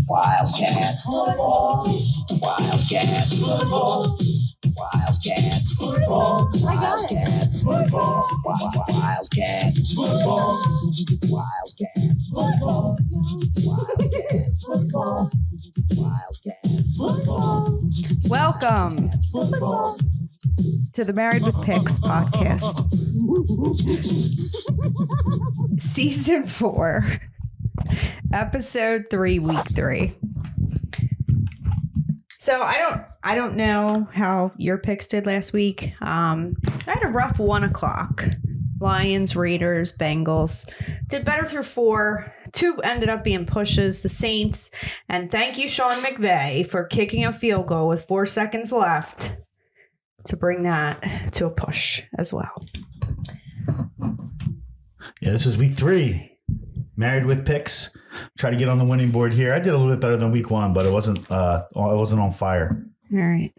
Wildcats football. Wildcats football. Wildcats football. Wildcats football. Wildcats football. Wildcats football. Wildcats football. Wildcats football. Welcome to the Married with Picks podcast. Season 4, episode 3, week 3. So I don't know how your picks did last week. I had a rough 1 o'clock. Lions, Raiders, Bengals. Did better through 4. 2 ended up being pushes, the Saints. And thank you, Sean McVay, for kicking a field goal with 4 seconds left to bring that to a push as well. Yeah, this is week 3. Married with Picks. Try to get on the winning board here. I did a little bit better than week 1, but it wasn't on fire. All right.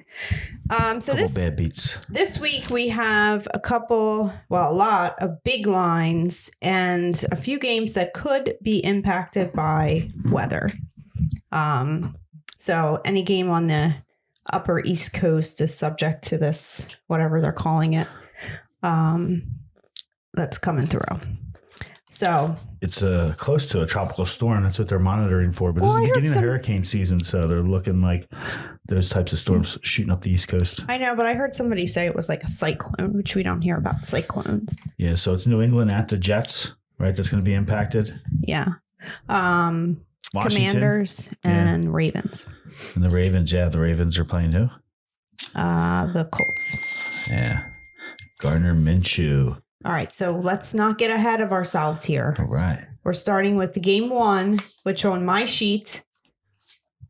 So this bad beats. This week we have a lot of big lines and a few games that could be impacted by weather. So any game on the upper East Coast is subject to this, whatever they're calling it, that's coming through. So it's close to a tropical storm. That's what they're monitoring for. But this is the beginning of hurricane season, so they're looking like those types of storms shooting up the East Coast. I know, but I heard somebody say it was like a cyclone, which we don't hear about cyclones. Yeah, so it's New England at the Jets, right? That's going to be impacted. Yeah. Commanders and Ravens. And the Ravens, the Ravens are playing who? The Colts. Yeah. Gardner Minshew. All right, so let's not get ahead of ourselves here. All right. We're starting with the game 1, which on my sheet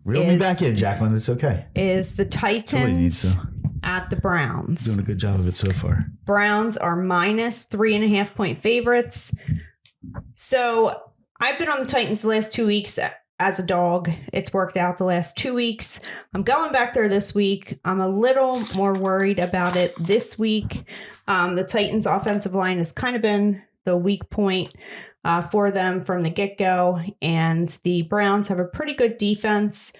Reel me back in, Jacqueline. It's okay. Is the Titans at the Browns. Doing a good job of it so far. Browns are minus 3.5 point favorites. So I've been on the Titans the last 2 weeks as a dog. It's worked out the last 2 weeks. I'm going back there this week. I'm a little more worried about it this week. The Titans offensive line has kind of been the weak point for them from the get-go. And the Browns have a pretty good defense.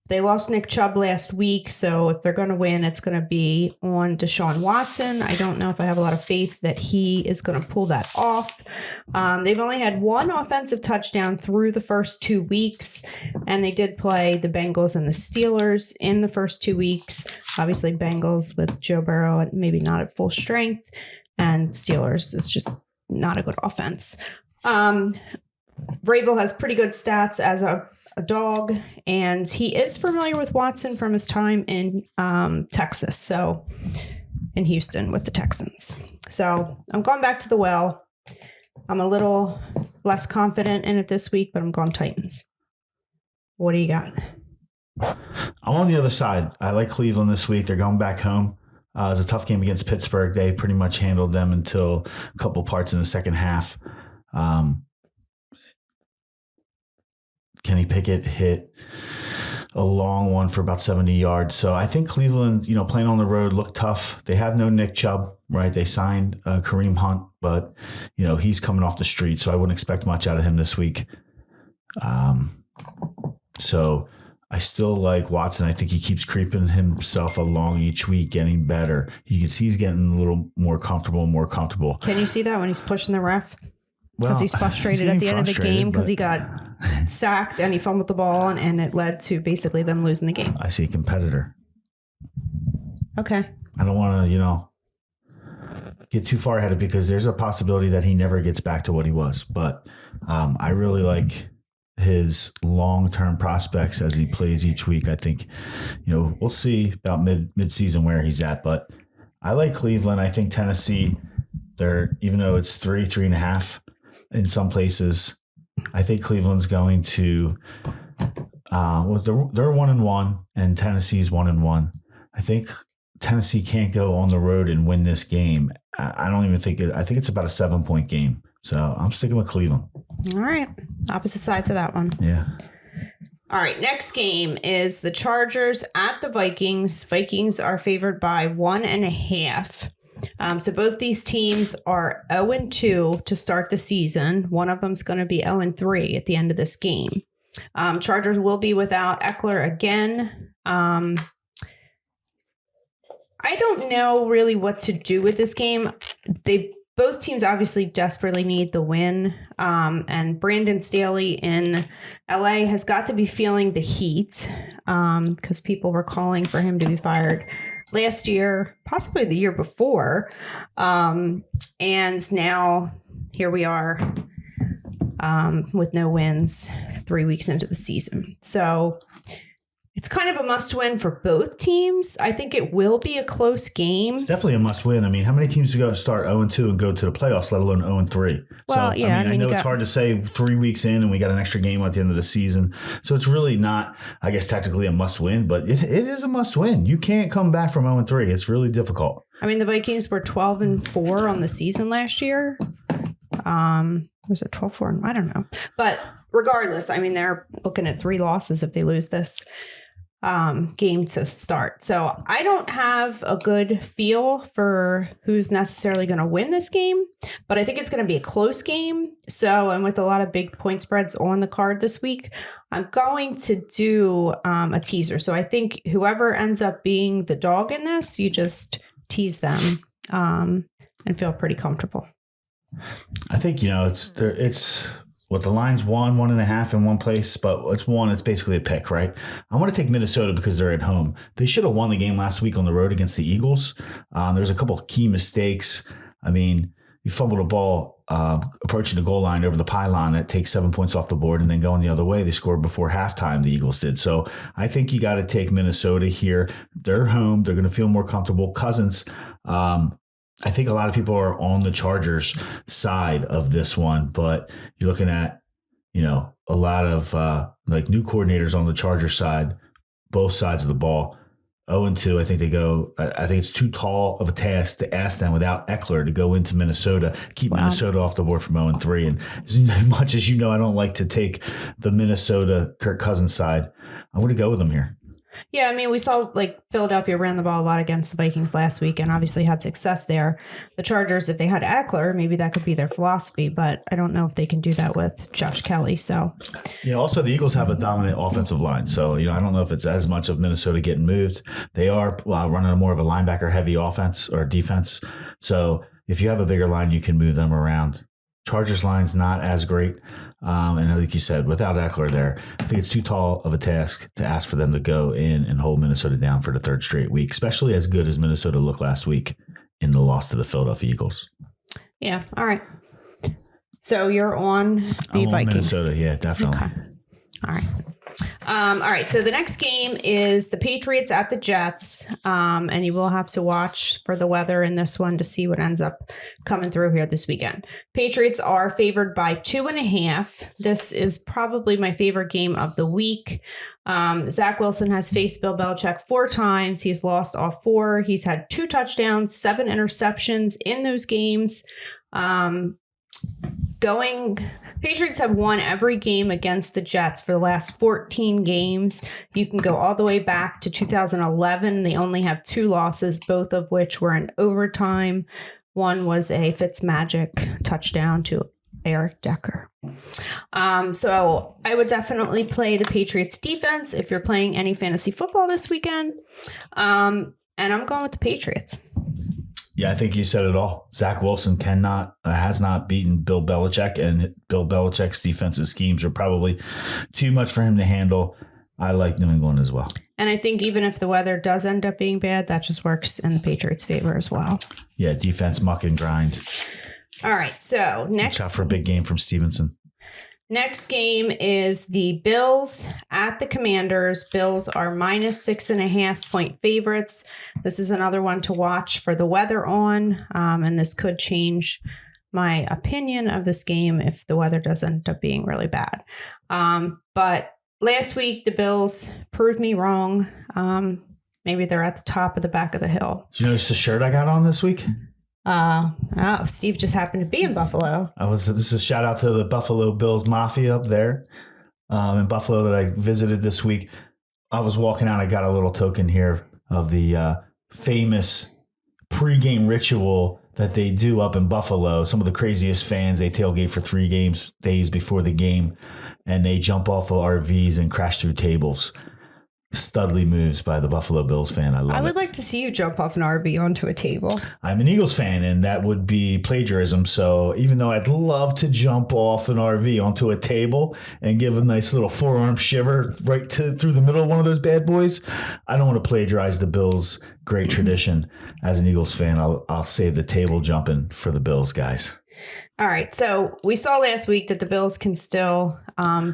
They lost Nick Chubb last week, so if they're going to win, it's going to be on Deshaun Watson. I don't know if I have a lot of faith that he is going to pull that off. They've only had 1 offensive touchdown through the first 2 weeks, and they did play the Bengals and the Steelers in the first 2 weeks. Obviously, Bengals with Joe Burrow maybe not at full strength, and Steelers is just not a good offense. Vrabel has pretty good stats as a dog, and he is familiar with Watson from his time in Texas, so in Houston with the Texans. So I'm going back to the well. I'm a little less confident in it this week, but I'm going Titans. What do you got? I'm on the other side. I like Cleveland this week. They're going back home. It was a tough game against Pittsburgh. They pretty much handled them until a couple parts in the second half. Kenny Pickett hit a long one for about 70 yards. So I think Cleveland, playing on the road looked tough. They have no Nick Chubb, right? They signed Kareem Hunt, but, he's coming off the street, so I wouldn't expect much out of him this week. So I still like Watson. I think he keeps creeping himself along each week, getting better. You can see he's getting a little more comfortable. Can you see that when he's pushing the ref? Well, because he's frustrated at the end of the game because he got sacked and he fumbled the ball and it led to basically them losing the game. I see a competitor. Okay. I don't want to, get too far ahead of it because there's a possibility that he never gets back to what he was. But I really like his long-term prospects as he plays each week. I think, we'll see about mid-season where he's at. But I like Cleveland. I think Tennessee, even though it's 3.5 in some places, I think Cleveland's going to they're 1-1 and Tennessee's 1-1. I think Tennessee can't go on the road and win this game. I don't even think I think it's about a 7-point game. So I'm sticking with Cleveland. All right. Opposite sides of that one. Yeah. All right. Next game is the Chargers at the Vikings. Vikings are favored by 1.5. So both these teams are 0-2 to start the season. One of them's going to be 0-3 at the end of this game. Chargers will be without Eckler again. I don't know really what to do with this game. Both teams obviously desperately need the win. And Brandon Staley in LA has got to be feeling the heat because people were calling for him to be fired last year, possibly the year before. And now here we are with no wins 3 weeks into the season. So it's kind of a must win for both teams. I think it will be a close game. It's definitely a must win. I mean, how many teams go start 0-2 and go to the playoffs, let alone 0-3? Well, so, yeah, I know it's hard to say 3 weeks in and we got an extra game at the end of the season. So it's really not, I guess, technically a must win, but it is a must win. You can't come back from 0-3. It's really difficult. I mean, the Vikings were 12-4 on the season last year. Was it 12-4? I don't know. But regardless, I mean, they're looking at 3 losses if they lose this game to start. So I don't have a good feel for who's necessarily going to win this game, but I think it's going to be a close game. So, and with a lot of big point spreads on the card this week, I'm going to do a teaser. So I think whoever ends up being the dog in this, you just tease them and feel pretty comfortable. I think, it's what the line's 1.5 in one place, but it's basically a pick, right? I want to take Minnesota because they're at home. They should have won the game last week on the road against the Eagles. There's a couple of key mistakes. I mean, you fumbled a ball approaching the goal line over the pylon that takes 7 points off the board, and then going the other way, they scored before halftime, the Eagles did. So I think you got to take Minnesota here. They're home. They're going to feel more comfortable. Cousins, I think a lot of people are on the Chargers side of this one, but you're looking at, a lot of new coordinators on the Chargers side, both sides of the ball. 0-2, I think they go. I think it's too tall of a task to ask them without Eckler to go into Minnesota, keep Minnesota off the board from 0-3. And as much as I don't like to take the Minnesota Kirk Cousins side, I'm going to go with them here. Yeah, I mean, we saw Philadelphia ran the ball a lot against the Vikings last week and obviously had success there. The Chargers, if they had Eckler, maybe that could be their philosophy, but I don't know if they can do that with Josh Kelly. So, yeah, also the Eagles have a dominant offensive line. So, I don't know if it's as much of Minnesota getting moved. They are running more of a linebacker heavy offense or defense. So if you have a bigger line, you can move them around. Chargers line's not as great. And like you said, without Eckler there, I think it's too tall of a task to ask for them to go in and hold Minnesota down for the 3rd straight week, especially as good as Minnesota looked last week in the loss to the Philadelphia Eagles. Yeah. All right. So you're on the I'm Vikings. On Minnesota, yeah, definitely. Okay. All right. All right. So the next game is the Patriots at the Jets. And you will have to watch for the weather in this one to see what ends up coming through here this weekend. Patriots are favored by 2.5. This is probably my favorite game of the week. Zach Wilson has faced Bill Belichick 4 times. He's lost all 4. He's had 2 touchdowns, 7 interceptions in those games. Patriots have won every game against the Jets for the last 14 games. You can go all the way back to 2011. They only have 2 losses, both of which were in overtime. One was a Fitzmagic touchdown to Eric Decker. So I would definitely play the Patriots defense if you're playing any fantasy football this weekend. And I'm going with the Patriots. Yeah, I think you said it all. Zach Wilson has not beaten Bill Belichick, and Bill Belichick's defensive schemes are probably too much for him to handle. I like New England as well. And I think even if the weather does end up being bad, that just works in the Patriots' favor as well. Yeah, defense, muck and grind. All right, so next. Watch out for a big game from Stevenson. Next game is the Bills at the Commanders. Bills are -6.5 point favorites. This is another one to watch for the weather on, and this could change my opinion of this game if the weather does end up being really bad. But last week, the Bills proved me wrong. Maybe they're at the top of the back of the hill. Did you notice the shirt I got on this week? Steve just happened to be in Buffalo. This is a shout out to the Buffalo Bills Mafia up there in Buffalo that I visited this week. I was walking out. I got a little token here of the famous pregame ritual that they do up in Buffalo. Some of the craziest fans, they tailgate for 3 days before the game. and they jump off of RVs and crash through tables. Studly moves by the Buffalo Bills fan. I love it. I would like to see you jump off an RV onto a table. I'm an Eagles fan, and that would be plagiarism. So even though I'd love to jump off an RV onto a table and give a nice little forearm shiver right through the middle of one of those bad boys, I don't want to plagiarize the Bills' great tradition. As an Eagles fan, I'll save the table jumping for the Bills, guys. All right. So we saw last week that the Bills can still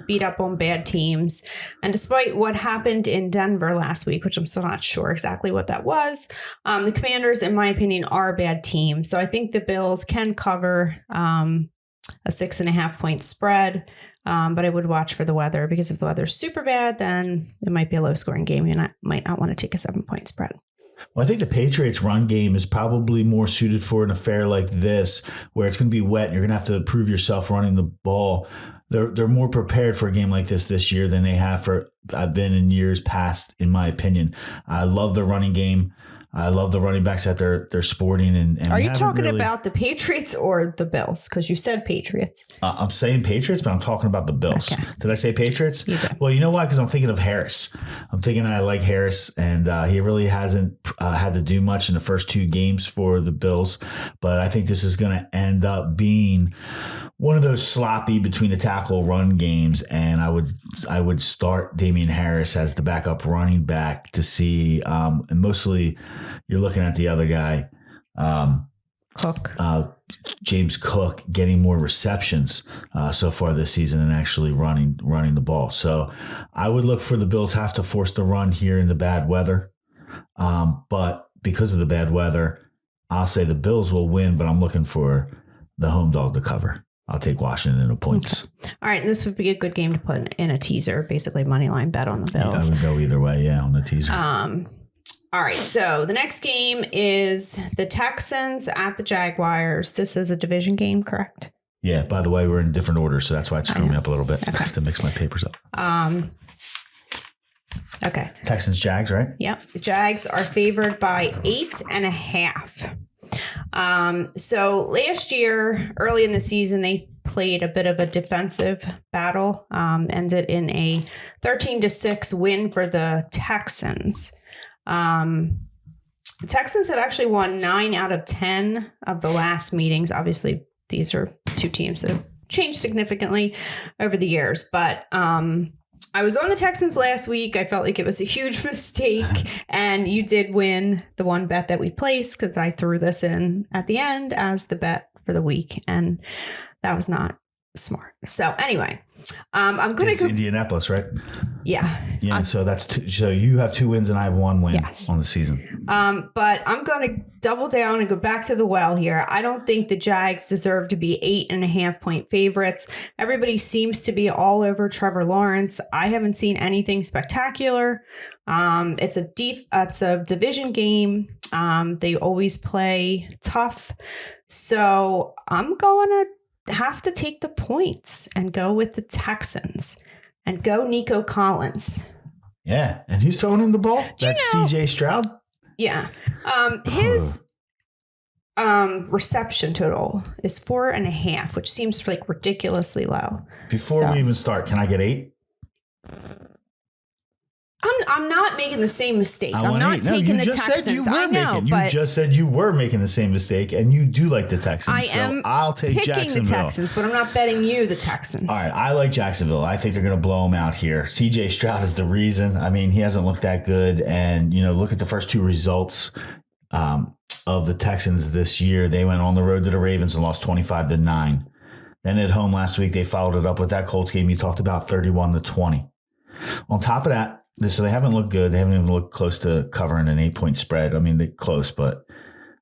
beat up on bad teams. And despite what happened in Denver last week, which I'm still not sure exactly what that was, the Commanders, in my opinion, are a bad team. So I think the Bills can cover a 6.5 point spread. But I would watch for the weather, because if the weather's super bad, then it might be a low scoring game and I might not want to take a 7 point spread. Well, I think the Patriots' run game is probably more suited for an affair like this, where it's going to be wet and you're going to have to prove yourself running the ball. They're more prepared for a game like this year than they have been in years past, in my opinion. I love the running game. I love the running backs that they're sporting. And are you talking about the Patriots or the Bills? Because you said Patriots. I'm saying Patriots, but I'm talking about the Bills. Okay. Did I say Patriots? You did. Well, you know why? Because I'm thinking of Harris. I'm thinking I like Harris, and he really hasn't had to do much in the first 2 games for the Bills. But I think this is going to end up being one of those sloppy between the tackle run games, and I would start Damian Harris as the backup running back to see, and mostly you're looking at the other guy, Cook. James Cook, getting more receptions so far this season and actually running the ball. So I would look for the Bills have to force the run here in the bad weather, but because of the bad weather, I'll say the Bills will win, but I'm looking for the home dog to cover. I'll take Washington in the points. Okay. All right. This would be a good game to put in a teaser, basically money line bet on the Bills. I would go either way, on the teaser. All right. So the next game is the Texans at the Jaguars. This is a division game, correct? Yeah. By the way, we're in different orders, so that's why it's screwing me up a little bit. I have to mix my papers up. Okay. Texans, Jags, right? Yep. The Jags are favored by 8.5. So last year, early in the season, they played a bit of a defensive battle, ended in a 13-6 win for the Texans. The Texans have actually won 9 out of 10 of the last meetings. Obviously, these are 2 teams that have changed significantly over the years, but, I was on the Texans last week. I felt like it was a huge mistake, and you did win the one bet that we placed because I threw this in at the end as the bet for the week, and that was not smart. So anyway, I'm going to go Indianapolis, right? Yeah. Yeah. So so you have 2 wins and I have 1 win on the season. But I'm going to double down and go back to the well here. I don't think the Jags deserve to be 8.5 point favorites. Everybody seems to be all over Trevor Lawrence. I haven't seen anything spectacular. It's a division game. They always play tough. So I'm going to have to take the points and go with the Texans and go Nico Collins. Yeah. And who's throwing him the ball? That's CJ Stroud? Yeah. His reception total is 4.5, which seems like ridiculously low. Before we even start, can I get 8? I'm not making the same mistake. I'm not taking the Texans. You just said you were making the same mistake, and you do like the Texans. I'll take picking Jacksonville. the Texans, but I'm not betting you the Texans. All right, I like Jacksonville. I think they're going to blow them out here. CJ Stroud is the reason. I mean, he hasn't looked that good, and look at the first 2 results of the Texans this year. They went on the road to the Ravens and lost 25-9. Then at home last week, they followed it up with that Colts game you talked about, 31-20. On top of that, so they haven't looked good. They haven't even looked close to covering an 8-point spread. I mean, they're close, but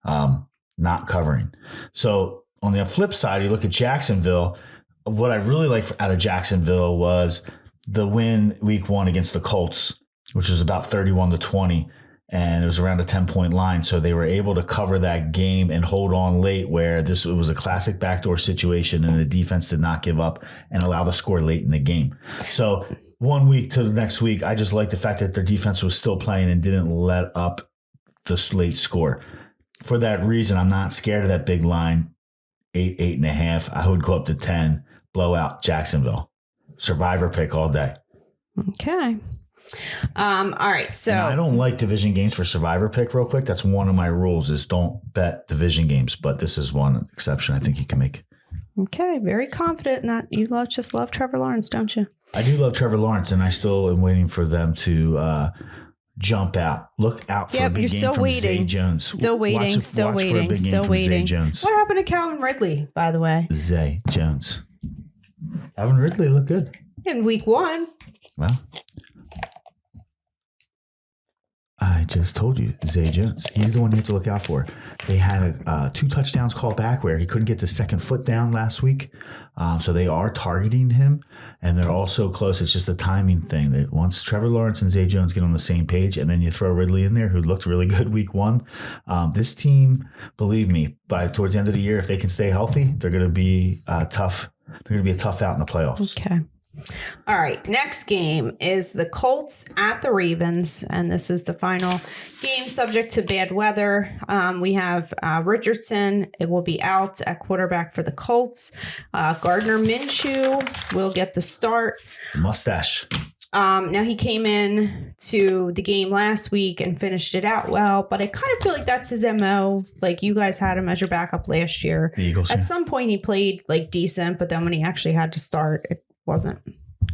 not covering. So on the flip side, you look at Jacksonville. What I really liked out of Jacksonville was the win week 1 against the Colts, which was about 31-20, and it was around a 10-point line. So they were able to cover that game and hold on late, where this was a classic backdoor situation, and the defense did not give up and allow the score late in the game. So 1 week to the next week, I just like the fact that their defense was still playing and didn't let up the late score. For that reason, I'm not scared of that big line, 8.5. I would go up to 10, blow out Jacksonville. Survivor pick all day. Okay. All right. So Now, I don't like division games for Survivor pick real quick. That's one of my rules is don't bet division games. But this is one exception I think you can make. Okay. Very confident in that. You just love Trevor Lawrence, don't you? I do love Trevor Lawrence, and I still am waiting for them to jump out. Look out for a big game from Zay Jones. Still waiting. Watch for a big game from Zay Jones. What happened to Calvin Ridley, by the way? Zay Jones. Calvin Ridley looked good. In week 1. Well, I just told you, Zay Jones. He's the one you have to look out for. They had 2 touchdowns called back where he couldn't get the second foot down last week. So they are targeting him, and they're all so close. It's just a timing thing. That once Trevor Lawrence and Zay Jones get on the same page, and then you throw Ridley in there, who looked really good week 1. This team, believe me, towards the end of the year, if they can stay healthy, they're going to be tough. They're going to be a tough out in the playoffs. Okay. All right. Next game is the Colts at the Ravens, and this is the final game subject to bad weather. We have Richardson. It will be out at quarterback for the Colts. Gardner Minshew will get the start. Mustache. Now he came in to the game last week and finished it out well, but I kind of feel like that's his MO. Like you guys had him as your backup last year. The Eagles. At some point he played like decent, but then when he actually had to start, it wasn't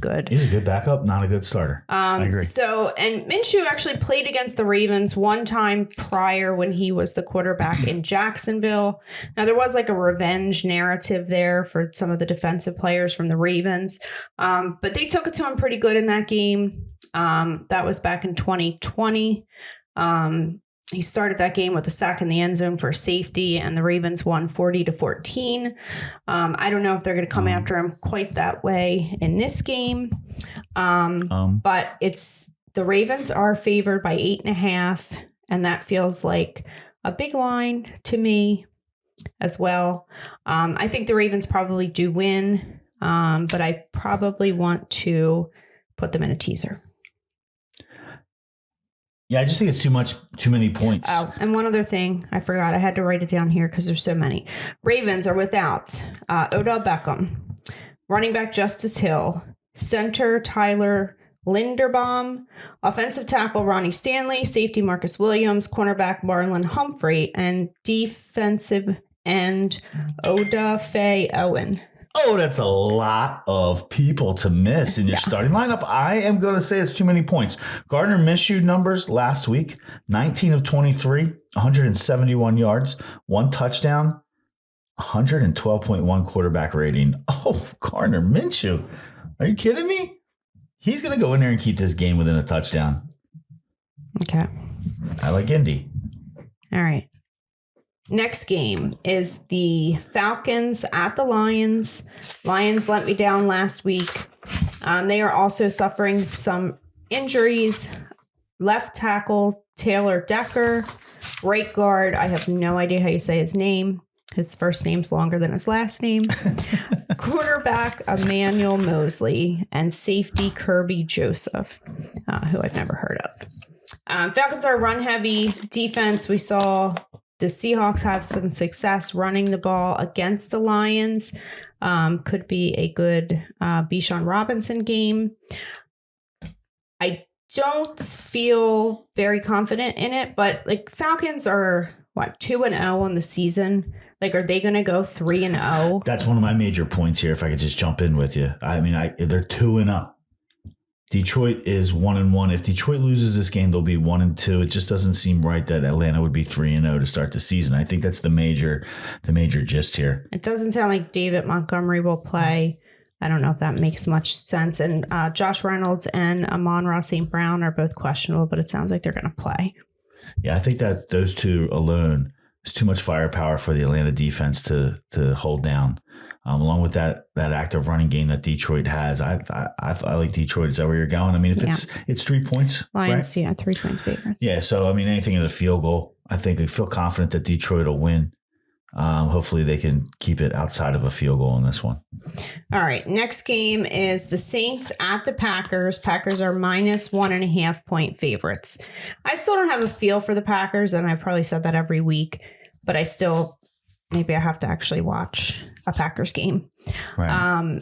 good. He's a good backup, not a good starter. I agree. So, and Minshew actually played against the Ravens one time prior when he was the quarterback in Jacksonville. Now, there was like a revenge narrative there for some of the defensive players from the Ravens, but they took it to him pretty good in that game. That was back in 2020. He started that game with a sack in the end zone for safety, and the Ravens won 40-14. I don't know if they're going to come after him quite that way in this game. But it's the Ravens are favored by 8.5, and that feels like a big line to me as well. I think the Ravens probably do win, but I probably want to put them in a teaser. Yeah, I just think it's too many points. Oh, and one other thing, I forgot. I had to write it down here because there's so many. Ravens are without Odell Beckham, running back Justice Hill, center Tyler Linderbaum, offensive tackle Ronnie Stanley, safety Marcus Williams, cornerback Marlon Humphrey, and defensive end Odafe Owen. Oh, that's a lot of people to miss in your starting lineup. I am going to say it's too many points. Gardner Minshew numbers last week, 19 of 23, 171 yards, 1 touchdown, 112.1 quarterback rating. Oh, Gardner Minshew. Are you kidding me? He's going to go in there and keep this game within a touchdown. Okay. I like Indy. All right. Next game is the Falcons at the Lions. Lions let me down last week. They are also suffering some injuries. Left tackle Taylor Decker. Right guard, I have no idea how you say his name. His first name's longer than his last name. Quarterback Emmanuel Mosley. And safety Kirby Joseph, who I've never heard of. Falcons are run-heavy defense. We saw the Seahawks have some success running the ball against the Lions. Could be a good Bijan Robinson game. I don't feel very confident in it, but like Falcons are 2-0 on the season. Like, are they going to go 3-0? That's one of my major points here. If I could just jump in with you, I mean, they're 2-0. Detroit is 1-1. If Detroit loses this game, they'll be 1-2. It just doesn't seem right that Atlanta would be 3-0 to start the season. I think that's the major gist here. It doesn't sound like David Montgomery will play. I don't know if that makes much sense. And Josh Reynolds and Amon-Ra St. Brown are both questionable, but it sounds like they're going to play. Yeah, I think that those two alone is too much firepower for the Atlanta defense to hold down. Along with that active running game that Detroit has, I like Detroit. Is that where you're going? I mean, if it's 3 points, Lions, right? Yeah, 3 points favorites. Yeah, so I mean, anything in a field goal, I think they feel confident that Detroit will win. Hopefully, they can keep it outside of a field goal in this one. All right, next game is the Saints at the Packers. Packers are minus 1.5 point favorites. I still don't have a feel for the Packers, and I probably said that every week, but maybe I have to actually watch a Packers game. Right.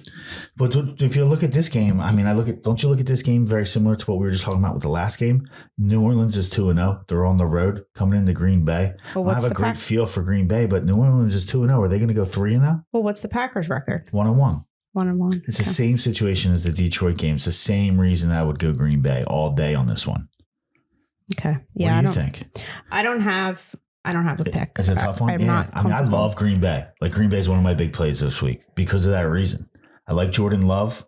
But if you look at this game, I mean, don't you look at this game very similar to what we were just talking about with the last game? New Orleans is 2-0. They're on the road coming into Green Bay. Well, I have a great feel for Green Bay, but New Orleans is 2-0. Are they going to go 3-0? Well, what's the Packers record? 1-1. 1-1. It's the same situation as the Detroit game. It's the same reason I would go Green Bay all day on this one. Okay. Yeah. What do you think? I don't have a pick. It's a tough one. I mean, I love Green Bay. Like, Green Bay is one of my big plays this week because of that reason. I like Jordan Love.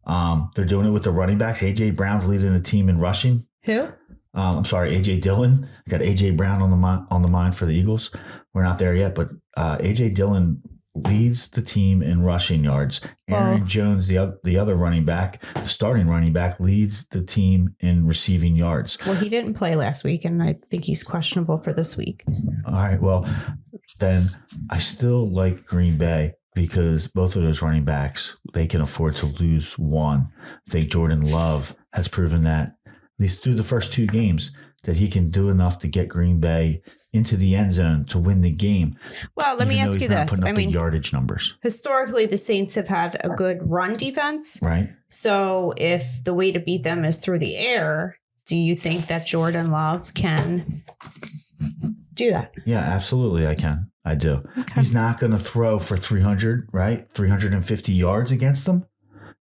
They're doing it with the running backs. AJ Brown's leading the team in rushing. Who? I'm sorry, AJ Dillon. I got AJ Brown on the mind for the Eagles. We're not there yet, but AJ Dillon leads the team in rushing yards. Aaron Jones, the other running back, the starting running back, leads the team in receiving yards. Well, he didn't play last week, and I think he's questionable for this week. All right, well, then I still like Green Bay because both of those running backs, they can afford to lose one. I think Jordan Love has proven that, at least through the first two games, that he can do enough to get Green Bay into the end zone to win the game. Well, let me ask you this. I mean, yardage numbers. Historically, the Saints have had a good run defense. Right. So if the way to beat them is through the air, do you think that Jordan Love can do that? Yeah, absolutely. I can. I do. Okay. He's not going to throw for 300, right? 350 yards against them.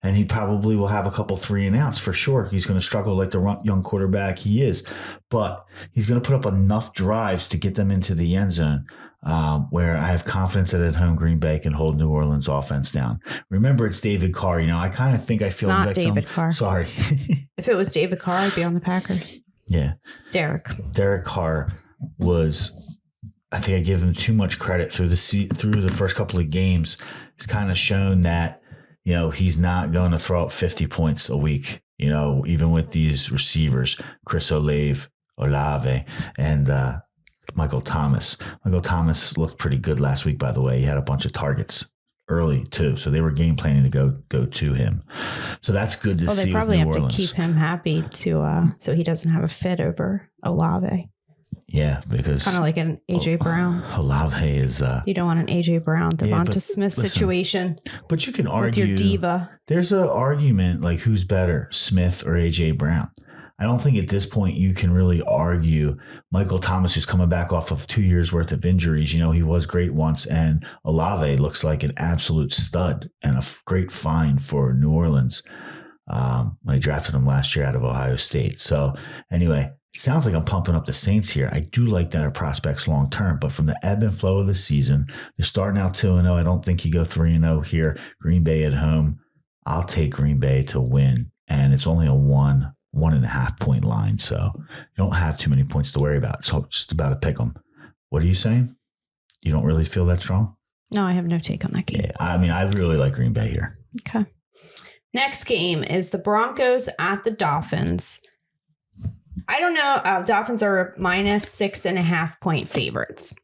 And he probably will have a couple 3 and outs for sure. He's going to struggle like the young quarterback he is, but he's going to put up enough drives to get them into the end zone where I have confidence that at home Green Bay can hold New Orleans offense down. Remember, it's David Carr. You know, I kind of think I feel not victim. David Carr. Sorry. If it was David Carr, I'd be on the Packers. Yeah. Derek Carr was, I think I give him too much credit through the first couple of games. He's kind of shown that, you know, he's not going to throw up 50 points a week, you know, even with these receivers, Chris Olave, and Michael Thomas. Michael Thomas looked pretty good last week, by the way. He had a bunch of targets early, too. So they were game planning to go to him. So that's good to see. Well, they probably have Orleans. to keep him happy to so he doesn't have a fit over Olave. Yeah, because kind of like an AJ Brown. Olave is you don't want an AJ Brown, Devonta Smith situation. But you can argue with your diva. There's an argument like who's better, Smith or AJ Brown. I don't think at this point you can really argue Michael Thomas, who's coming back off of 2 years worth of injuries. You know, he was great once, and Olave looks like an absolute stud and a great find for New Orleans when I drafted him last year out of Ohio State. So anyway, it sounds like I'm pumping up the Saints here. I do like their prospects long term, but from the ebb and flow of the season, they're starting out 2-0. I don't think you go 3-0 here. Green Bay at home. I'll take Green Bay to win, and it's only a 1.5 point line, so you don't have too many points to worry about. So just about to pick them. What are you saying? You don't really feel that strong? No, I have no take on that game. Yeah, I mean, I really like Green Bay here. Okay. Next game is the Broncos at the Dolphins. I don't know. Dolphins are -6.5 point favorites.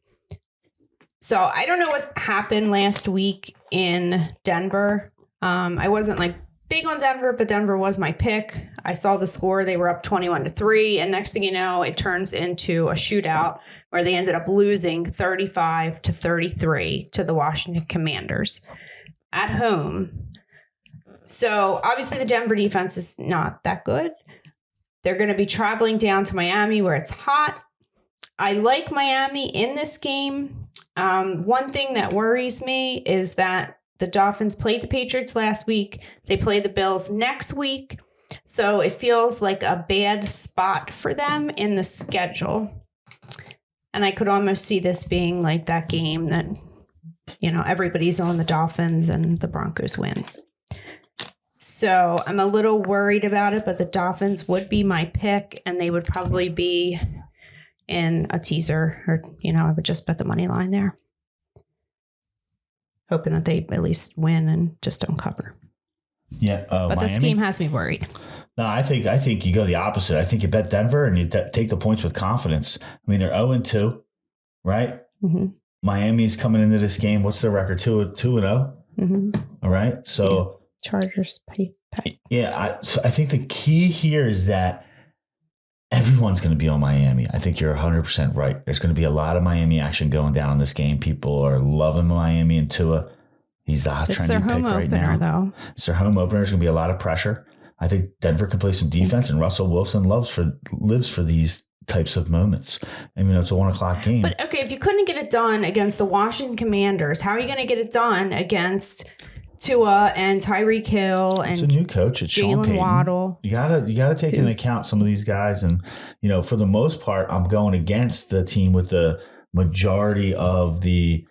So I don't know what happened last week in Denver. I wasn't like big on Denver, but Denver was my pick. I saw the score. They were up 21-3. And next thing you know, it turns into a shootout where they ended up losing 35-33 to the Washington Commanders at home. So obviously the Denver defense is not that good. They're going to be traveling down to Miami where it's hot. I like Miami in this game. One thing that worries me is that the Dolphins played the Patriots last week. They play the Bills next week. So it feels like a bad spot for them in the schedule. And I could almost see this being like that game that, you know, everybody's on the Dolphins and the Broncos win. So I'm a little worried about it, but the Dolphins would be my pick, and they would probably be in a teaser, or, you know, I would just bet the money line there, hoping that they at least win and just don't cover. Yeah, but Miami? This game has me worried. No, I think you go the opposite. I think you bet Denver and you take the points with confidence. I mean, they're 0-2, right? Mm-hmm. Miami's coming into this game. What's their record? 2-0. Mm-hmm. All right, so. Yeah. Chargers pay. Yeah, I think the key here is that everyone's going to be on Miami. I think you're 100% right. There's going to be a lot of Miami action going down in this game. People are loving Miami and Tua. He's the It's their trendy home pick right opener, now. though. It's their home opener. There's going to be a lot of pressure. I think Denver can play some defense, and Russell Wilson lives for these types of moments. I mean, it's a 1:00 game. But okay, if you couldn't get it done against the Washington Commanders, how are you going to get it done against Tua and Tyreek Hill and it's a new coach. It's Sean Jalen Payton. Waddle? You gotta take into account some of these guys, and for the most part, I'm going against the team with the majority of the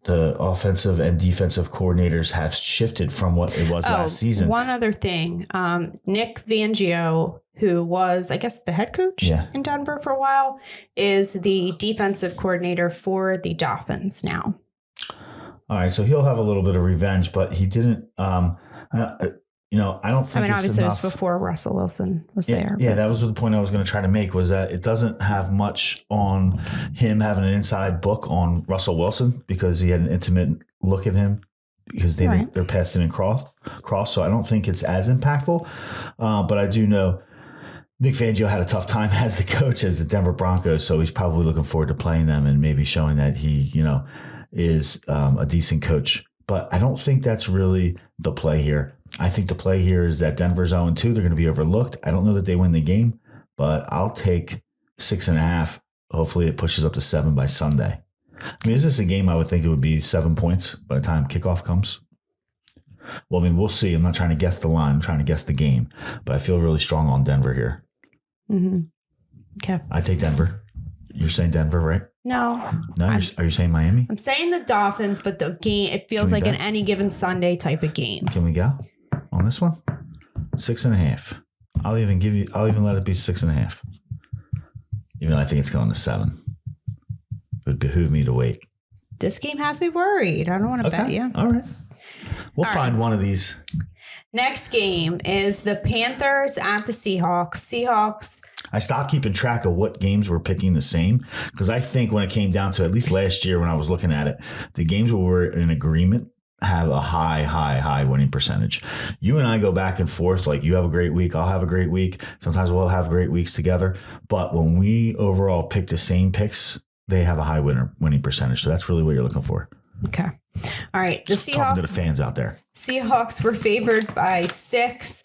offensive and defensive coordinators have shifted from what it was last season. One other thing, Nick Fangio, who was, I guess, the head coach in Denver for a while, is the defensive coordinator for the Dolphins now. All right, so he'll have a little bit of revenge, but he didn't. I don't think. I mean, it's obviously, enough. it was before Russell Wilson was there. Yeah, that was the point I was going to try to make, was that it doesn't have much on him having an inside book on Russell Wilson, because he had an intimate look at him, because they're passed in and cross. So I don't think it's as impactful. But I do know Nick Fangio had a tough time as the coach as the Denver Broncos, so he's probably looking forward to playing them and maybe showing that he, is a decent coach. But I don't think that's really the play here. I think the play here is that Denver's 0-2. They're going to be overlooked. I don't know that they win the game, but I'll take 6.5. Hopefully it pushes up to 7 by Sunday. I mean, is this a game I would think it would be 7 points by the time kickoff comes? Well, I mean, we'll see. I'm not trying to guess the line. I'm trying to guess the game. But I feel really strong on Denver here. Mm-hmm. Okay. I take Denver. You're saying Denver, right? No. Are you saying Miami? I'm saying the Dolphins, but the game, it feels like an any given Sunday type of game. Can we go on this one? 6.5. I'll even let it be 6.5. Even though I think it's going to 7. It would behoove me to wait. This game has me worried. I don't want to bet you. All right. We'll find one of these. Next game is the Panthers at the Seahawks. Seahawks. I stopped keeping track of what games were picking the same, because I think when it came down to, at least last year when I was looking at it, the games where we're in agreement have a high winning percentage. You and I go back and forth. Like, you have a great week, I'll have a great week. Sometimes we'll have great weeks together. But when we overall pick the same picks, they have a high winning percentage. So that's really what you're looking for. Okay. All right. The Seahawks. Talking to the fans out there. Seahawks were favored by 6.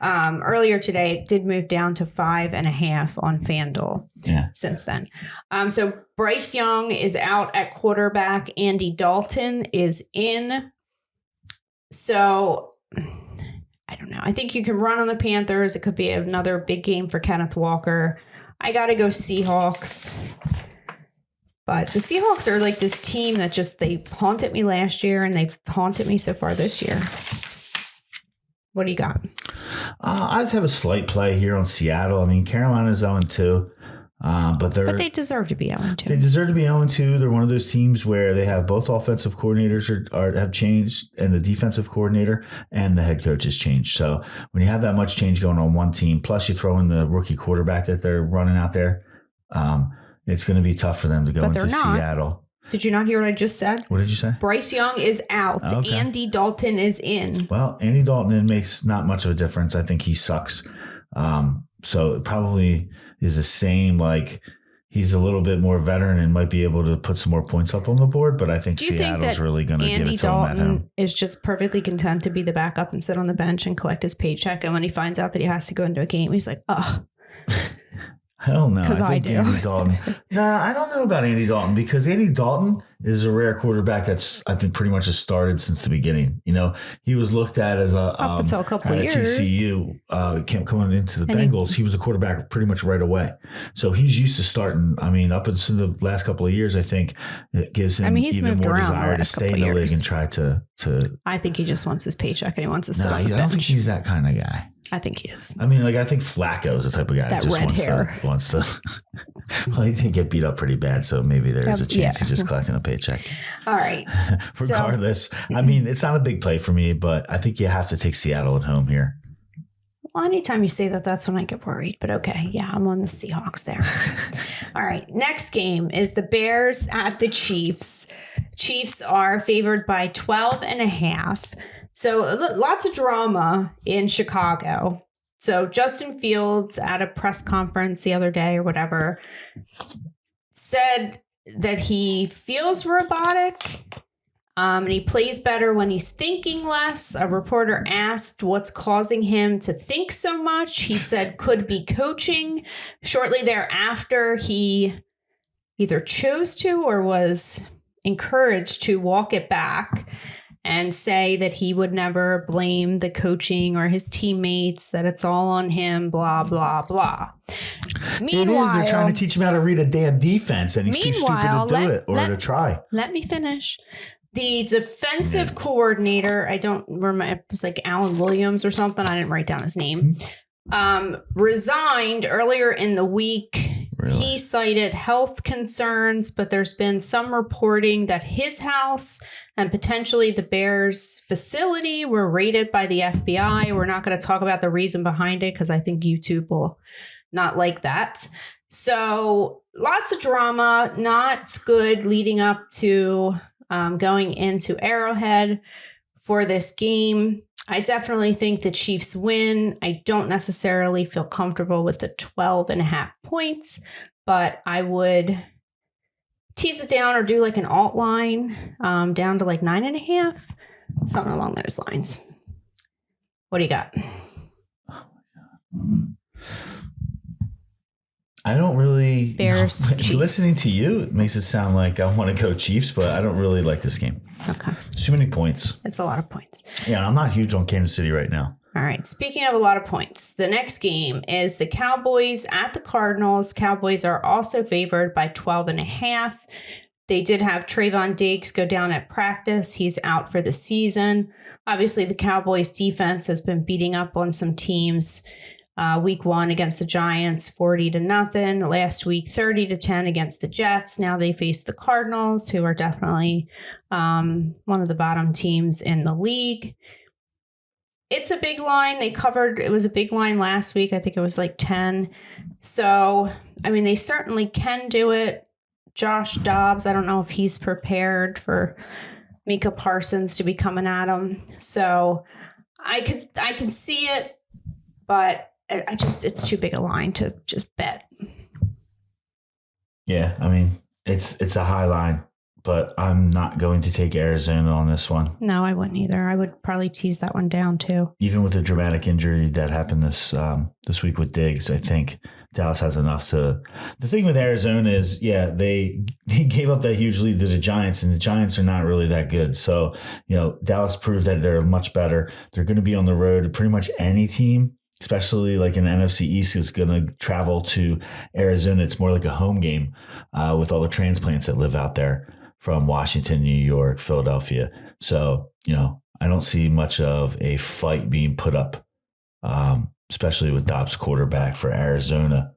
Earlier today, it did move down to 5.5 on FanDuel since then. So Bryce Young is out at quarterback. Andy Dalton is in. So I don't know. I think you can run on the Panthers. It could be another big game for Kenneth Walker. I got to go Seahawks. But the Seahawks are like this team that they haunted me last year, and they've haunted me so far this year. What do you got? I have a slight play here on Seattle. I mean, Carolina's 0-2, but they deserve to be 0-2. They deserve to be 0-2. They're one of those teams where they have both offensive coordinators have changed, and the defensive coordinator and the head coach has changed. So when you have that much change going on one team, plus you throw in the rookie quarterback that they're running out there, it's going to be tough for them to go into Seattle. Did you not hear what I just said? What did you say? Bryce Young is out. Okay. Andy Dalton is in. Well, Andy Dalton makes not much of a difference. I think he sucks. So it probably is the same. Like, he's a little bit more veteran and might be able to put some more points up on the board. But I think Seattle's really going to give it to him at home. Andy Dalton is just perfectly content to be the backup and sit on the bench and collect his paycheck. And when he finds out that he has to go into a game, he's like, oh. Hell no. I do. Andy Dalton. Nah, I don't know about Andy Dalton, because Andy Dalton is a rare quarterback that's, I think, pretty much has started since the beginning. He was looked at as up until a couple of years. TCU, coming into the Bengals. He was a quarterback pretty much right away. So he's used to starting. I mean, up until the last couple of years, I think it gives him even more desire to stay in the league and try to. I think he just wants his paycheck and he wants to sit on the bench. I don't think he's that kind of guy. I think he is. I mean, I think Flacco is the type of guy that just red hair. wants to. Well, he did get beat up pretty bad, so maybe there's a chance he's just collecting a paycheck. All right. Regardless, I mean, it's not a big play for me, but I think you have to take Seattle at home here. Well, anytime you say that, that's when I get worried. But okay, yeah, I'm on the Seahawks there. All right, next game is the Bears at the Chiefs. Chiefs are favored by 12.5. So lots of drama in Chicago. So Justin Fields at a press conference the other day or whatever said that he feels robotic. And he plays better when he's thinking less. A reporter asked what's causing him to think so much. He said could be coaching. Shortly thereafter, he either chose to or was encouraged to walk it back and say that he would never blame the coaching or his teammates, that it's all on him, blah, blah, blah. Meanwhile, they're trying to teach him how to read a damn defense, and he's too stupid to do it or to try. Let me finish. The defensive coordinator, I don't remember, it was like Alan Williams or something. I didn't write down his name. Resigned earlier in the week. Really? He cited health concerns, but there's been some reporting that his house and potentially the Bears facility were raided by the FBI. We're not going to talk about the reason behind it because I think YouTube will not like that. So lots of drama, not good leading up to going into Arrowhead for this game. I definitely think the Chiefs win. I don't necessarily feel comfortable with the 12.5 points, but I would tease it down or do like an alt line down to like 9.5, something along those lines. What do you got? I don't really. Bears. Chiefs. Listening to you, it makes it sound like I want to go Chiefs, but I don't really like this game. Okay. Too many points. It's a lot of points. Yeah, I'm not huge on Kansas City right now. All right. Speaking of a lot of points, the next game is the Cowboys at the Cardinals. Cowboys are also favored by 12.5. They did have Trayvon Diggs go down at practice. He's out for the season. Obviously, the Cowboys defense has been beating up on some teams. Week 1 against the Giants, 40-0. Last week, 30-10 against the Jets. Now they face the Cardinals, who are definitely one of the bottom teams in the league. It's a big line. It was a big line last week. I think it was like 10. So, I mean, they certainly can do it. Josh Dobbs, I don't know if he's prepared for Micah Parsons to be coming at him. So I can see it, but it's too big a line to just bet. Yeah, I mean, it's a high line, but I'm not going to take Arizona on this one. No, I wouldn't either. I would probably tease that one down too. Even with the dramatic injury that happened this week with Diggs, I think Dallas has enough to. The thing with Arizona is, yeah, they gave up that huge lead to the Giants, and the Giants are not really that good. So, Dallas proved that they're much better. They're going to be on the road. Pretty much any team, especially like in the NFC East, is going to travel to Arizona. It's more like a home game with all the transplants that live out there from Washington, New York, Philadelphia. So, I don't see much of a fight being put up, especially with Dobbs quarterback for Arizona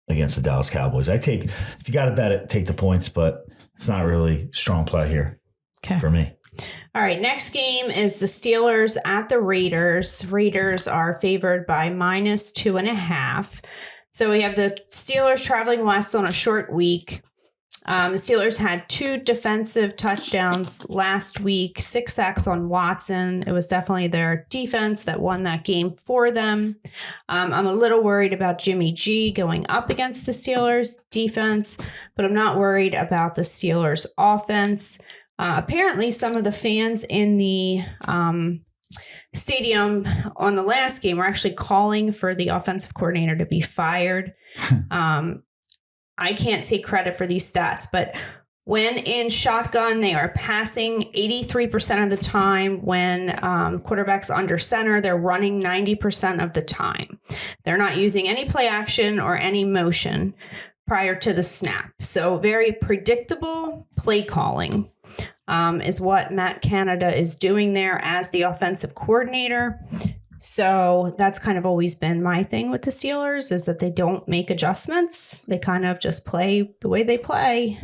against the Dallas Cowboys. If you got to bet it, take the points, but it's not really strong play here for me. All right, next game is the Steelers at the Raiders. Raiders are favored by -2.5. So we have the Steelers traveling west on a short week. The Steelers had 2 defensive touchdowns last week, 6 sacks on Watson. It was definitely their defense that won that game for them. I'm a little worried about Jimmy G going up against the Steelers defense, but I'm not worried about the Steelers offense. Apparently, some of the fans in the stadium on the last game were actually calling for the offensive coordinator to be fired. I can't take credit for these stats, but when in shotgun, they are passing 83% of the time. When quarterback's under center, they're running 90% of the time. They're not using any play action or any motion prior to the snap. So very predictable play calling is what Matt Canada is doing there as the offensive coordinator. So that's kind of always been my thing with the Steelers, is that they don't make adjustments. They kind of just play the way they play.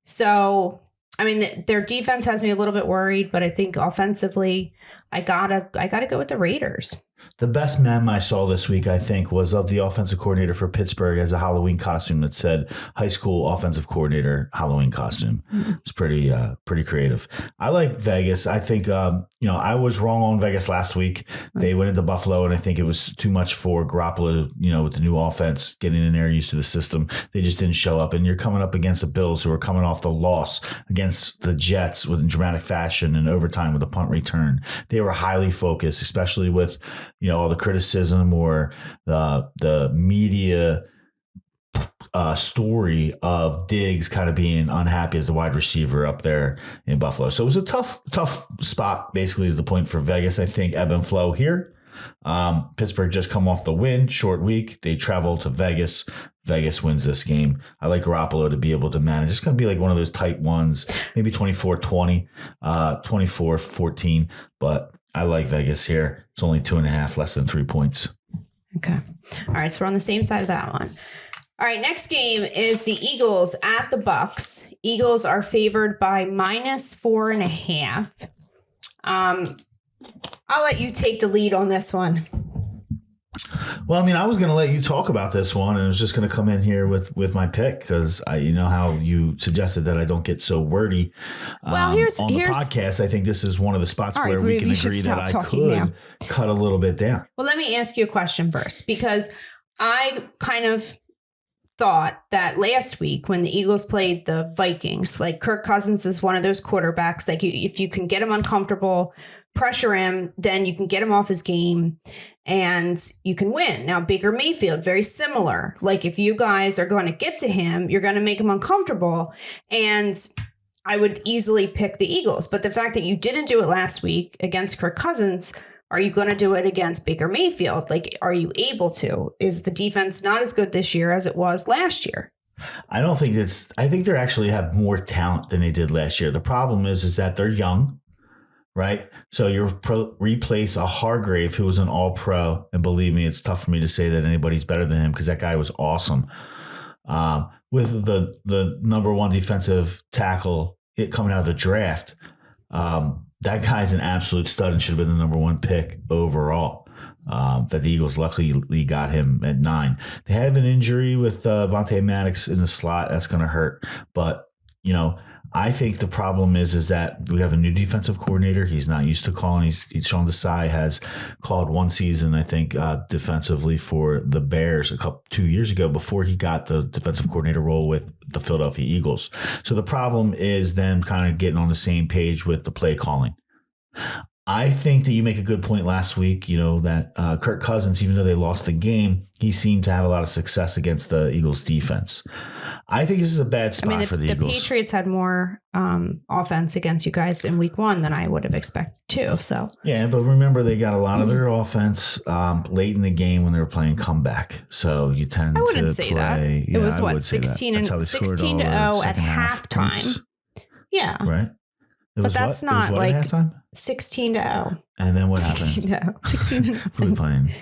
So, I mean, their defense has me a little bit worried, but I think offensively, I gotta go with the Raiders. The best meme I saw this week, I think, was of the offensive coordinator for Pittsburgh as a Halloween costume that said high school offensive coordinator Halloween costume. It's pretty creative. I like Vegas. I think, I was wrong on Vegas last week. They went into Buffalo, and I think it was too much for Garoppolo, with the new offense, getting in there, used to the system. They just didn't show up. And you're coming up against the Bills, who are coming off the loss against the Jets in dramatic fashion and overtime with a punt return. They were highly focused, especially with, all the criticism or the media story of Diggs kind of being unhappy as the wide receiver up there in Buffalo. So it was a tough spot, basically, is the point for Vegas. I think ebb and flow here. Pittsburgh just come off the win, short week. They travel to Vegas. Vegas wins this game. I like Garoppolo to be able to manage. It's going to be like one of those tight ones, maybe 24-20, 24-14, but I like Vegas here. It's only 2.5, less than 3 points. Okay. All right. So we're on the same side of that one. All right. Next game is the Eagles at the Bucks. Eagles are favored by -4.5. I'll let you take the lead on this one. Well, I was going to let you talk about this one, and I was just going to come in here with my pick because how you suggested that I don't get so wordy. Well, here's the podcast. I think this is one of the spots where we can agree that I could cut a little bit down. Well, let me ask you a question first, because I kind of thought that last week when the Eagles played the Vikings, like Kirk Cousins is one of those quarterbacks, like if you can get him uncomfortable, pressure him, then you can get him off his game and you can win. Now, Baker Mayfield, very similar. Like if you guys are going to get to him, you're going to make him uncomfortable. And I would easily pick the Eagles. But the fact that you didn't do it last week against Kirk Cousins, are you going to do it against Baker Mayfield? Like, are you able to? Is the defense not as good this year as it was last year? I don't think I think they actually have more talent than they did last year. The problem is that they're young. Right. So you replace a Hargrave, who was an all-pro. And believe me, it's tough for me to say that anybody's better than him because that guy was awesome. With the number one defensive tackle coming out of the draft, that guy's an absolute stud and should have been the number one pick overall. That the Eagles luckily got him at 9. They have an injury with Vontae Maddox in the slot. That's going to hurt. But, I think the problem is that we have a new defensive coordinator. He's not used to calling. Sean Desai has called one season, I think, defensively for the Bears 2 years ago before he got the defensive coordinator role with the Philadelphia Eagles. So the problem is them kind of getting on the same page with the play calling. I think that you make a good point last week, that Kirk Cousins, even though they lost the game, he seemed to have a lot of success against the Eagles defense. I think this is a bad spot for the Eagles. The Patriots had more offense against you guys in week 1 than I would have expected too. So yeah, but remember they got a lot of their offense late in the game when they were playing comeback. So you tend to play. I wouldn't say that. It was what 16 to 0 at halftime. Yeah, right. But that's not like halftime. 16 to 0. And then what 16 happened? 16 to 0. Who were playing?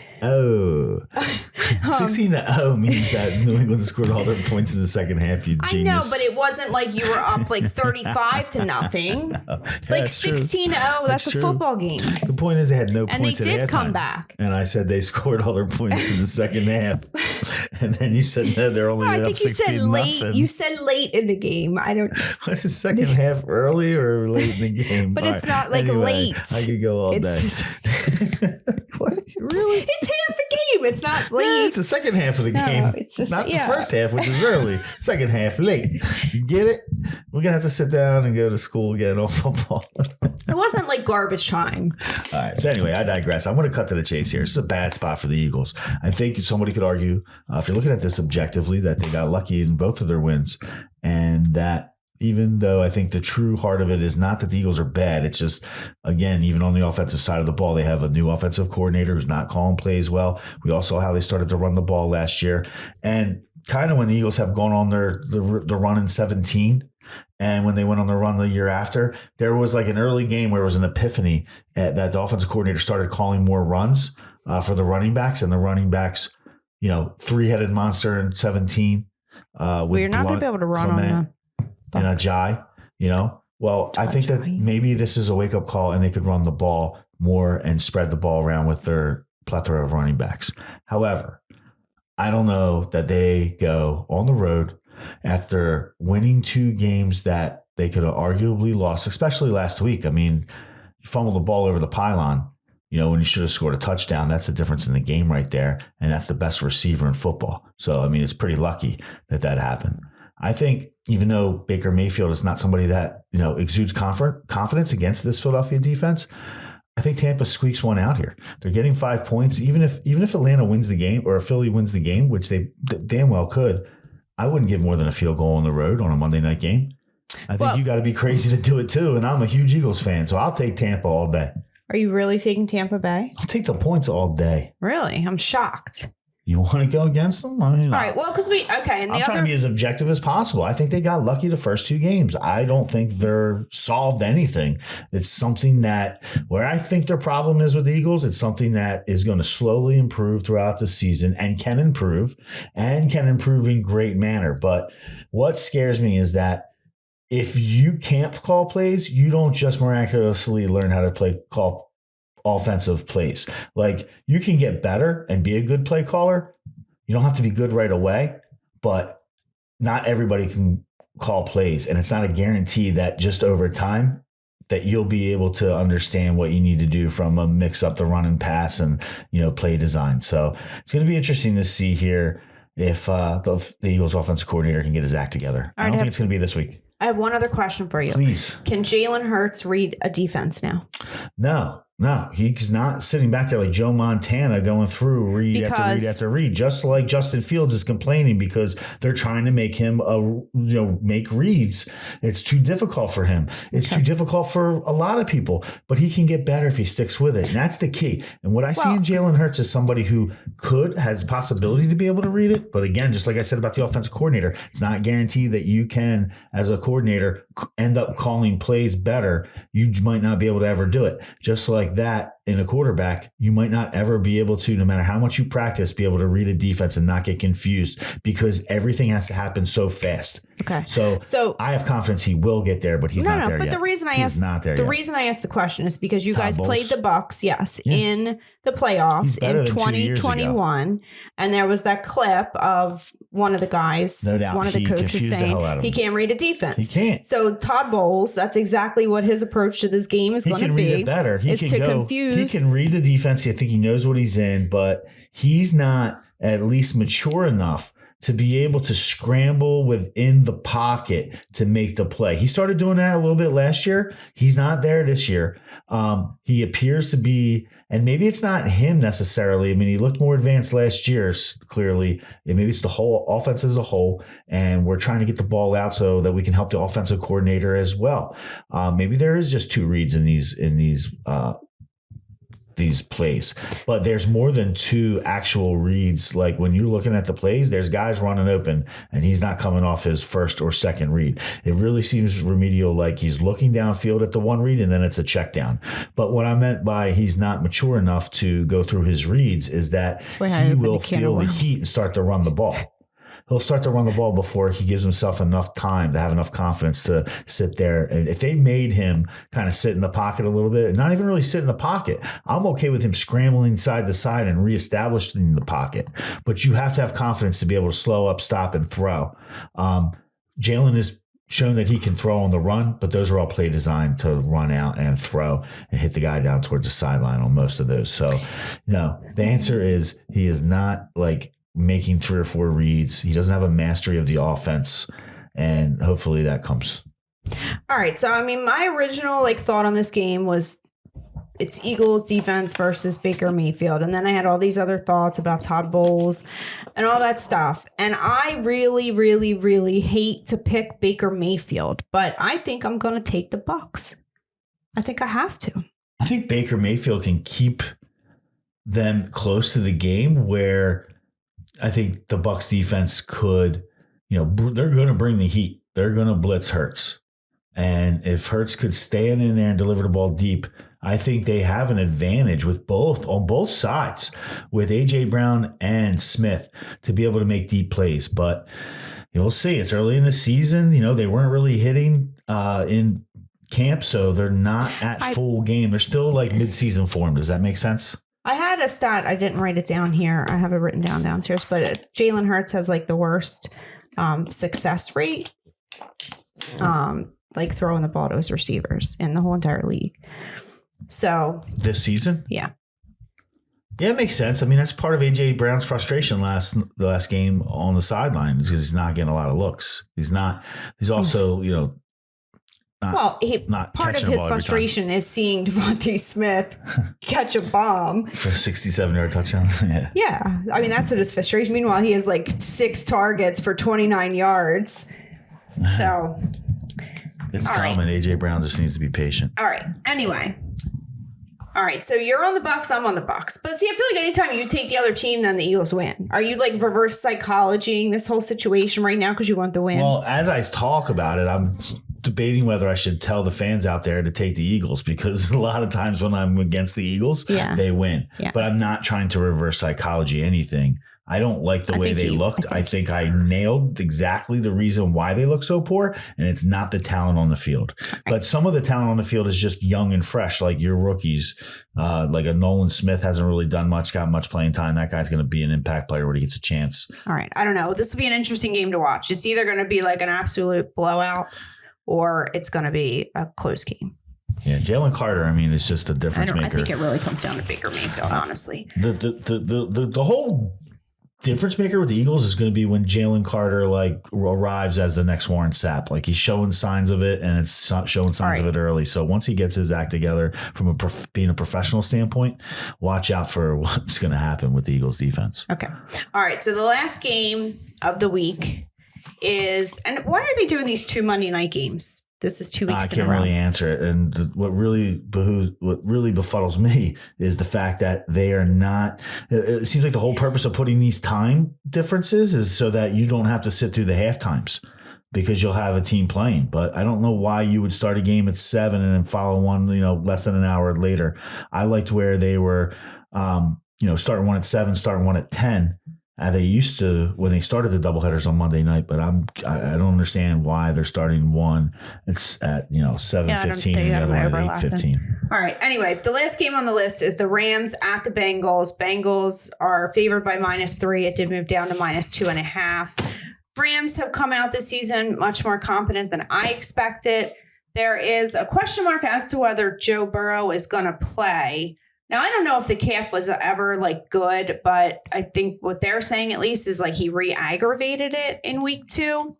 16 to 0 means that New England scored all their points in the second half. You genius. I know, but it wasn't like you were up like 35 to nothing. Like 16 to 0, that's a football game. The point is they had no points. And they did come halftime. Back. And I said they scored all their points in the second half. And then you said that they're only up 16 late. You said late in the game. I don't. What, the second half early or late in the game? But it's not like late. I could go all day. What? Really? It's half the game. It's not late. Yeah, it's the second half of the game. It's not the first half, which is early. Second half, late. You get it? We're going to have to sit down and go to school again on football. It wasn't like garbage time. All right. So anyway, I digress. I'm going to cut to the chase here. This is a bad spot for the Eagles. I think somebody could argue, if you're looking at this objectively, that they got lucky in both of their wins. And that even though I think the true heart of it is not that the Eagles are bad. It's just, again, even on the offensive side of the ball, they have a new offensive coordinator who's not calling plays well. We all saw how they started to run the ball last year. And kind of when the Eagles have gone on the run in 17, and when they went on the run the year after, there was like an early game where it was an epiphany that the offensive coordinator started calling more runs for the running backs. And the running backs, three-headed monster in 17. We're not going to be able to run Clement, on that. And Ajay, I think that maybe this is a wake-up call and they could run the ball more and spread the ball around with their plethora of running backs. However, I don't know that they go on the road after winning 2 games that they could have arguably lost, especially last week. I mean, you fumbled the ball over the pylon, when you should have scored a touchdown. That's the difference in the game right there. And that's the best receiver in football. So, I mean, it's pretty lucky that happened. I think even though Baker Mayfield is not somebody that, exudes confidence against this Philadelphia defense, I think Tampa squeaks one out here. They're getting 5 points. Even if Atlanta wins the game or if Philly wins the game, which they damn well could, I wouldn't give more than a field goal on the road on a Monday night game. I think you got to be crazy to do it too. And I'm a huge Eagles fan, so I'll take Tampa all day. Are you really taking Tampa Bay? I'll take the points all day. Really? I'm shocked. You want to go against them? I mean, all right. Well, because and I'm trying to be as objective as possible. I think they got lucky the first 2 games. I don't think they're solved anything. It's something that where I think their problem is with the Eagles, it's something that is going to slowly improve throughout the season and can improve in great manner. But what scares me is that if you can't call plays, you don't just miraculously learn how to call offensive plays. Like, you can get better and be a good play caller. You don't have to be good right away, but not everybody can call plays. And it's not a guarantee that just over time that you'll be able to understand what you need to do from a mix up the run and pass and, play design. So it's going to be interesting to see here if the Eagles offensive coordinator can get his act together. I don't think it's going to be this week. I have one other question for you. Please. Can Jalen Hurts read a defense now? No, he's not sitting back there like Joe Montana going through read after read, just like Justin Fields is complaining because they're trying to make him make reads. It's too difficult for him. It's too difficult for a lot of people, but he can get better if he sticks with it. And that's the key. And what I see in Jalen Hurts is somebody who has possibility to be able to read it. But again, just like I said about the offensive coordinator, it's not guaranteed that you can, as a coordinator, end up calling plays better. You might not be able to ever do it. Just like that in a quarterback, you might not ever be able to, no matter how much you practice, be able to read a defense and not get confused because everything has to happen so fast. Okay. So I have confidence he will get there, but he's not there yet. But the reason I asked the question is because you guys played the Bucs, in the playoffs in 2021, and there was that clip of one of the guys, one of the coaches saying he can't read a defense. He can't. So Todd Bowles, that's exactly what his approach to this game is going to be. He can read it better. He can confuse. He can read the defense. I think he knows what he's in, but he's not at least mature enough to be able to scramble within the pocket to make the play. He started doing that a little bit last year. He's not there this year. He appears to be, and maybe it's not him necessarily. I mean, he looked more advanced last year, clearly. And maybe it's the whole offense as a whole, and we're trying to get the ball out so that we can help the offensive coordinator as well. Maybe there is just 2 reads in these plays, but there's more than 2 actual reads. Like when you're looking at the plays, there's guys running open and he's not coming off his first or second read. It really seems remedial, like he's looking downfield at the 1 read and then it's a check down. But what I meant by he's not mature enough to go through his reads is that he will feel the heat and start to run the ball. He'll start to run the ball before he gives himself enough time to have enough confidence to sit there. And if they made him kind of sit in the pocket a little bit, not even really sit in the pocket, I'm okay with him scrambling side to side and reestablishing the pocket. But you have to have confidence to be able to slow up, stop, and throw. Jalen has shown that he can throw on the run, but those are all play designed to run out and throw and hit the guy down towards the sideline on most of those. So, no, the answer is he is not like making 3 or 4 reads. He doesn't have a mastery of the offense, and hopefully that comes. All right. So, I mean, my original thought on this game was it's Eagles defense versus Baker Mayfield. And then I had all these other thoughts about Todd Bowles and all that stuff. And I really, really, really hate to pick Baker Mayfield, but I think I'm going to take the Bucs. I think I have to. I think Baker Mayfield can keep them close to the game where I think the Bucs defense could, they're going to bring the heat. They're going to blitz Hurts. And if Hurts could stand in there and deliver the ball deep, I think they have an advantage on both sides with A.J. Brown and Smith to be able to make deep plays. But we'll see. It's early in the season. They weren't really hitting in camp, so they're not at full game. They're still like mid-season form. Does that make sense? I had a stat. I didn't write it down here. I have it written down downstairs, but Jalen Hurts has like the worst success rate, like throwing the ball to his receivers in the whole entire league. So this season, yeah, it makes sense. I mean, that's part of AJ Brown's frustration the last game on the sideline is because he's not getting a lot of looks. He's also, not part of his frustration is seeing Devontae Smith catch a bomb for 67-yard touchdown. Yeah. I mean, that's what his frustration. Meanwhile, he has like 6 targets for 29 yards. So it's common. Right. AJ Brown just needs to be patient. All right. Anyway. All right. So you're on the Bucs. I'm on the Bucs. But see, I feel like anytime you take the other team, then the Eagles win. Are you like reverse psychologying this whole situation right now because you want the win? Well, as I talk about it, I'm debating whether I should tell the fans out there to take the Eagles because a lot of times when I'm against the Eagles, they win. Yeah. But I'm not trying to reverse psychology anything. I don't like the way they looked. I think I nailed exactly the reason why they look so poor, and it's not the talent on the field. But some of the talent on the field is just young and fresh, like your rookies. Like a Nolan Smith hasn't really done much, got much playing time. That guy's going to be an impact player when he gets a chance. All right. I don't know. This will be an interesting game to watch. It's either going to be like an absolute blowout or it's going to be a close game. Yeah, Jalen Carter, I mean, it's just a difference maker. I think it really comes down to Baker Mayfield, honestly. The whole difference maker with the Eagles is going to be when Jalen Carter like arrives as the next Warren Sapp. Like he's showing signs of it, and it's showing signs of it early. So once he gets his act together from being a professional standpoint, watch out for what's going to happen with the Eagles defense. Okay. All right. So the last game of the week is, and why are they doing these 2 Monday night games? This is 2 weeks in a row. I can't really answer it. And what really befuddles me is the fact that they are not. It seems like the whole purpose of putting these time differences is so that you don't have to sit through the half times because you'll have a team playing. But I don't know why you would start a game at 7 and then follow one, less than an hour later. I liked where they were, starting one at 7, starting one at 10. They used to when they started the doubleheaders on Monday night, but I don't understand why they're starting one. It's at 7:15 and the other one at 8:15. All right. Anyway, the last game on the list is the Rams at the Bengals. Bengals are favored by -3. It did move down to -2.5. Rams have come out this season much more competent than I expected. There is a question mark as to whether Joe Burrow is going to play. Now, I don't know if the calf was ever like good, but I think what they're saying at least is like he re-aggravated it in week 2.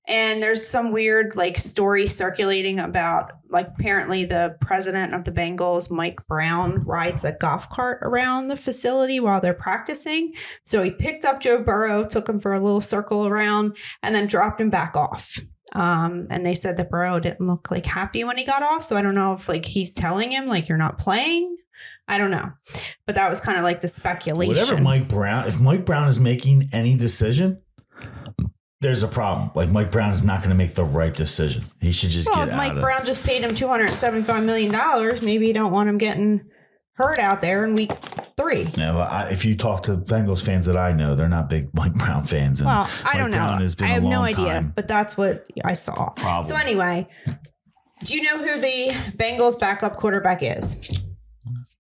And there's some weird like story circulating about like apparently the president of the Bengals, Mike Brown, rides a golf cart around the facility while they're practicing. So he picked up Joe Burrow, took him for a little circle around, and then dropped him back off. And they said that Burrow didn't look like happy when he got off. So I don't know if like he's telling him like you're not playing. I don't know. But that was kind of like the speculation. If Mike Brown is making any decision, there's a problem. Like Mike Brown is not going to make the right decision. He should just get out of it. Mike Brown just paid him $275 million. Maybe you don't want him getting hurt out there in week 3. Yeah, well, if you talk to Bengals fans that I know, they're not big Mike Brown fans. And well, I don't know. I have no idea, time. But that's what I saw. Problem. So anyway, do you know who the Bengals backup quarterback is?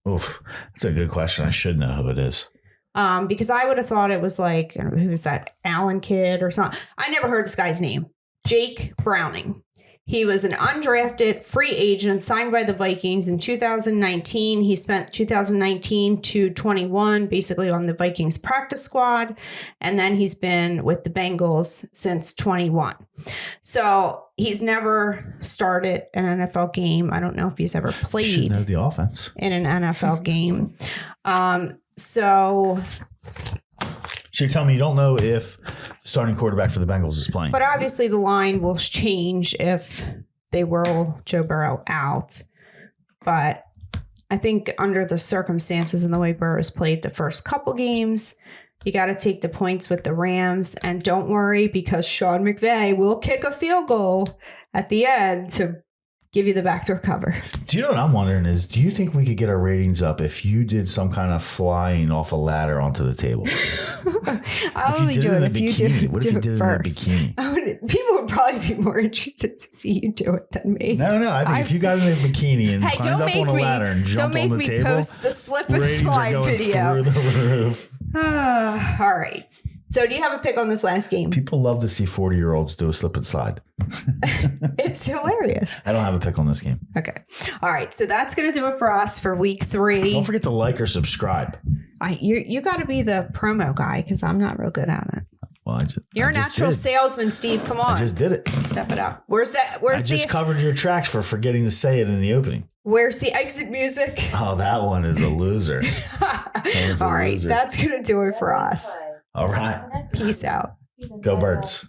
Oof, that's a good question. I should know who it is. Because I would have thought it was like, who's that Allen kid or something? I never heard this guy's name. Jake Browning. He was an undrafted free agent signed by the Vikings in 2019. He spent 2019 to 21 basically on the Vikings practice squad. And then he's been with the Bengals since 21. So he's never started an NFL game. I don't know if he's ever played should know the offense in an NFL game. So you're telling me you don't know if starting quarterback for the Bengals is playing. But obviously the line will change if they roll Joe Burrow out. But I think under the circumstances and the way Burrow's played the first couple games, you got to take the points with the Rams. And don't worry, because Sean McVay will kick a field goal at the end to give you the backdoor cover. Do you know what I'm wondering is, do you think we could get our ratings up if you did some kind of flying off a ladder onto the table? I'll only do it if you do What if you did it first. in a bikini? People would probably be more interested to see you do it than me. No. I think if you got in a bikini and Hey, climbed up on a ladder and jumped on the table, post the slip and ratings are slide going video. through the roof. All right. So do you have a pick on this last game? People love to see 40-year-olds do a slip and slide. It's hilarious. I don't have a pick on this game. Okay. All right. So that's going to do it for us for week 3. Don't forget to like or subscribe. You got to be the promo guy because I'm not real good at it. Well, You're a natural salesman, Steve. Come on. I just did it. Step it up. Where's I just covered your tracks for forgetting to say it in the opening. Where's the exit music? Oh, that one is a loser. All right. That's going to do it for us. All right. Peace out. Go Birds.